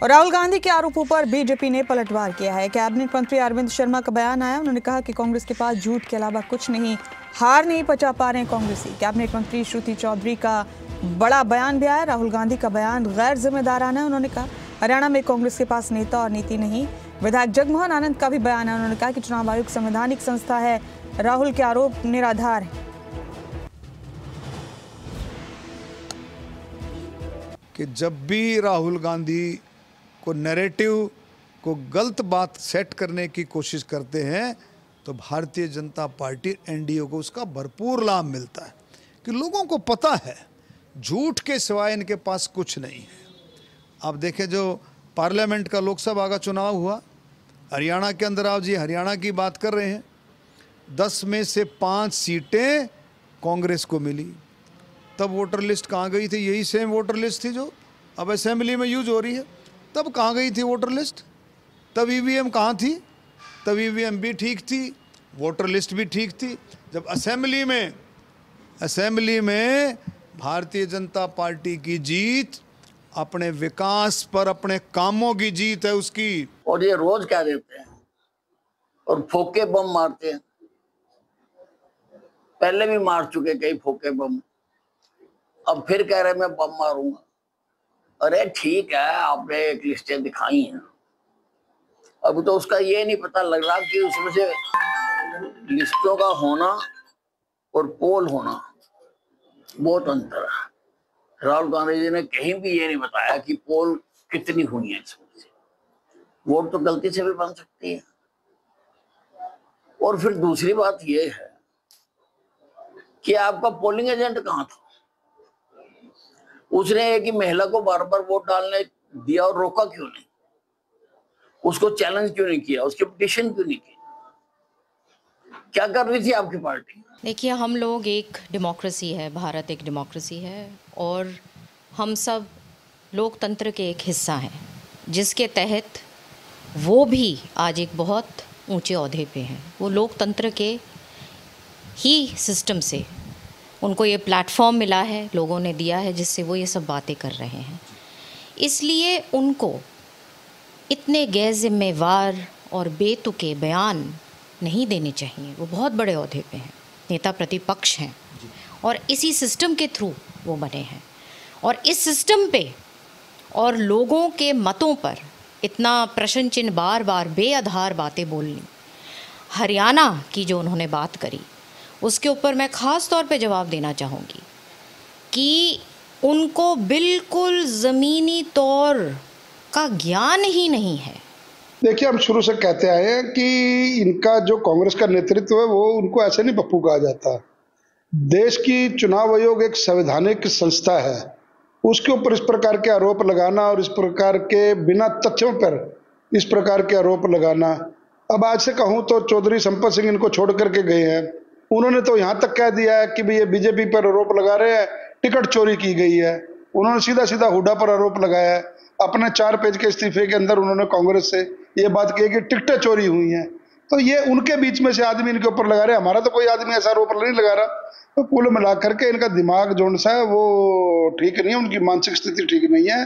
और राहुल गांधी के आरोपों पर बीजेपी ने पलटवार किया है। कैबिनेट मंत्री अरविंद शर्मा का बयान आया। उन्होंने कहा कि कांग्रेस के पास झूठ के अलावा कुछ नहीं, हार नहीं पचा पा रहे हैं कांग्रेसी। कैबिनेट मंत्री श्रुति चौधरी का बड़ा बयान भी आया। राहुल गांधी का बयान गैर जिम्मेदाराना है। उन्होंने कहा हरियाणा में कांग्रेस के पास नेता और नीति नहीं। विधायक जगमोहन आनंद का भी बयान है। उन्होंने कहा कि चुनाव आयोग संवैधानिक संस्था है, राहुल के आरोप निराधार है। कि जब भी राहुल गांधी को नैरेटिव को गलत बात सेट करने की कोशिश करते हैं तो भारतीय जनता पार्टी एनडीए को उसका भरपूर लाभ मिलता है कि लोगों को पता है झूठ के सिवाय इनके पास कुछ नहीं है। आप देखें जो पार्लियामेंट का लोकसभा का चुनाव हुआ हरियाणा के अंदर, आप जी हरियाणा की बात कर रहे हैं, 10 में से 5 सीटें कांग्रेस को मिली। तब वोटर लिस्ट कहाँ गई थी? यही सेम वोटर लिस्ट थी जो अब असेंबली में यूज हो रही है। तब कहाँ गई थी वोटर लिस्ट? तब ईवीएम कहाँ थी? तब ईवीएम भी ठीक थी, वोटर लिस्ट भी ठीक थी। जब असेंबली में भारतीय जनता पार्टी की जीत अपने विकास पर, अपने कामों की जीत है उसकी। और ये रोज क्या देते हैं और फोके बम मारते हैं। पहले भी मार चुके कई फोके बम, अब फिर कह रहे मैं बम मारूंगा। अरे ठीक है, आपने एक लिस्टें दिखाई हैं, अभी तो उसका ये नहीं पता लग रहा कि उसमें से लिस्टों का होना और पोल होना बहुत अंतर है। राहुल गांधी जी ने कहीं भी ये नहीं बताया कि पोल कितनी हुई है इसमें से। वोट तो गलती से भी बन सकती है। और फिर दूसरी बात ये है कि आपका पोलिंग एजेंट कहाँ था? उसने एक ही महिला को बार बार वोट डालने दिया और रोका क्यों नहीं? उसको चैलेंज क्यों नहीं किया? उसकी पिटीशन क्यों नहीं की? क्या कर रही थी आपकी पार्टी? देखिए, हम लोग एक डेमोक्रेसी है, भारत एक डेमोक्रेसी है और हम सब लोकतंत्र के एक हिस्सा हैं, जिसके तहत वो भी आज एक बहुत ऊंचे ओहदे पे हैं। वो लोकतंत्र के ही सिस्टम से उनको ये प्लेटफॉर्म मिला है, लोगों ने दिया है, जिससे वो ये सब बातें कर रहे हैं। इसलिए उनको इतने गैर जिम्मेवार और बेतुके बयान नहीं देने चाहिए। वो बहुत बड़े ओहदे पे हैं, नेता प्रतिपक्ष हैं और इसी सिस्टम के थ्रू वो बने हैं। और इस सिस्टम पे और लोगों के मतों पर इतना प्रश्न चिन्ह बार बार बेआधार बातें बोलनी, हरियाणा की जो उन्होंने बात करी उसके ऊपर मैं ख़ास तौर पे जवाब देना चाहूँगी कि उनको बिल्कुल ज़मीनी तौर का ज्ञान ही नहीं है। देखिए, हम शुरू से कहते आए हैं कि इनका जो कांग्रेस का नेतृत्व है वो उनको ऐसे नहीं पप्पू कहा जाता। देश की चुनाव आयोग एक संवैधानिक संस्था है, उसके ऊपर इस प्रकार के आरोप लगाना और इस प्रकार के बिना तथ्यों पर इस प्रकार के आरोप लगाना। अब आज से कहूँ तो चौधरी संपत सिंह इनको छोड़ करके गए हैं। उन्होंने तो यहाँ तक कह दिया है कि भाई ये बीजेपी पर आरोप लगा रहे हैं, टिकट चोरी की गई है। उन्होंने सीधा सीधा हुड्डा पर आरोप लगाया है। अपने 4 पेज के इस्तीफे के अंदर उन्होंने कांग्रेस से ये बात कही कि टिकटें चोरी हुई हैं। तो ये उनके बीच में से आदमी इनके ऊपर लगा रहे हैं। हमारा तो कोई आदमी ऐसा आरोप नहीं लगा रहा। तो कुल मिलाकर के इनका दिमाग जो सा है वो ठीक नहीं है, उनकी मानसिक स्थिति ठीक नहीं है।